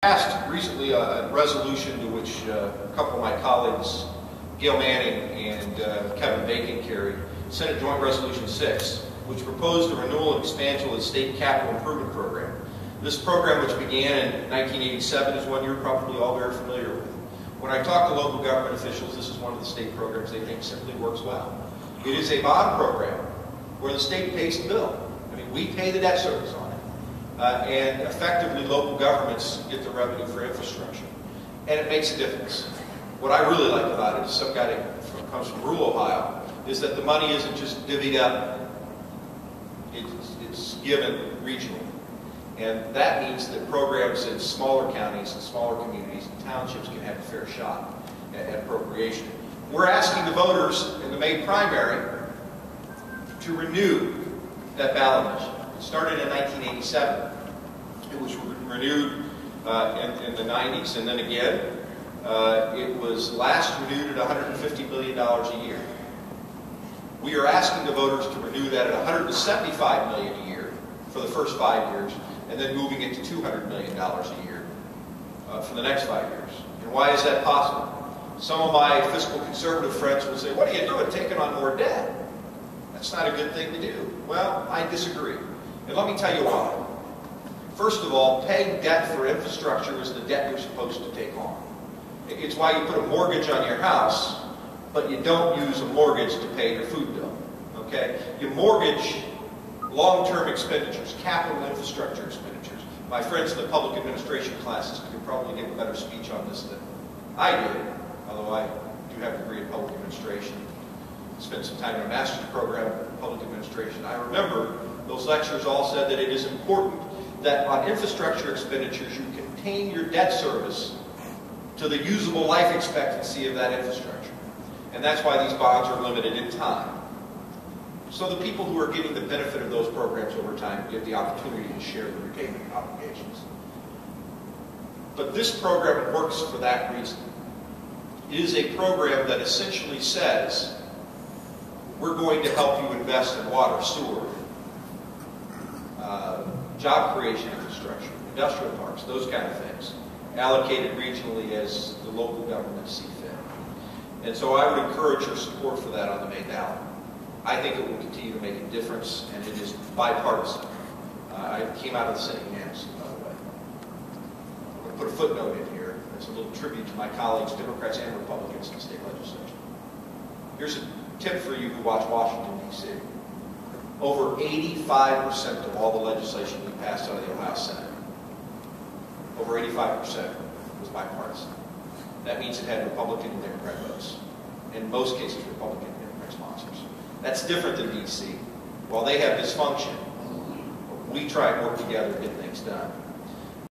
Passed recently a resolution to which a couple of my colleagues, Gail Manning and Kevin Bacon, carried, Senate Joint Resolution 6, which proposed a renewal and expansion of the state capital improvement program. This program, which began in 1987, is one you're probably all very familiar with. When I talk to local government officials, this is one of the state programs they think simply works well. It is a bond program where the state pays the bill. I mean, we pay the debt service on it. And effectively, local governments get the revenue for infrastructure. And it makes a difference. What I really like about it, as some guy that comes from rural Ohio, is that the money isn't just divvied up. It's given regionally. And that means that programs in smaller counties and smaller communities and townships can have a fair shot at appropriation. We're asking the voters in the May primary to renew that ballot initiative. It started in 1987. It was renewed in the 90s, and then again, it was last renewed at $150 million a year. We are asking the voters to renew that at $175 million a year for the first 5 years, and then moving it to $200 million a year for the next 5 years. And why is that possible? Some of my fiscal conservative friends will say, "What are you doing taking on more debt? That's not a good thing to do." Well, I disagree. And let me tell you why. First of all, paying debt for infrastructure is the debt you're supposed to take on. It's why you put a mortgage on your house, but you don't use a mortgage to pay your food bill. Okay? You mortgage long-term expenditures, capital infrastructure expenditures. My friends in the public administration classes could probably give a better speech on this than I did, although I do have a degree in public administration. Spent some time in a master's program in public administration. I remember those lectures all said that it is important that on infrastructure expenditures you contain your debt service to the usable life expectancy of that infrastructure. And that's why these bonds are limited in time. So the people who are getting the benefit of those programs over time get the opportunity to share the repayment obligations. But this program works for that reason. It is a program that essentially says, we're going to help you invest in water, sewer, job creation infrastructure, industrial parks, those kind of things, allocated regionally as the local governments see fit. And so I would encourage your support for that on the May ballot. I think it will continue to make a difference, and it is bipartisan. I came out of the Senate unanimously, by the way. I'm going to put a footnote in here. It's a little tribute to my colleagues, Democrats and Republicans in the state legislature. Here's a tip for you who watch Washington, D.C. Over 85% of all the legislation we passed out of the Ohio Senate, over 85% was bipartisan. That means it had Republican and Democrat votes. In most cases, Republican and Democrat sponsors. That's different than D.C. While they have dysfunction, we try and work together to get things done.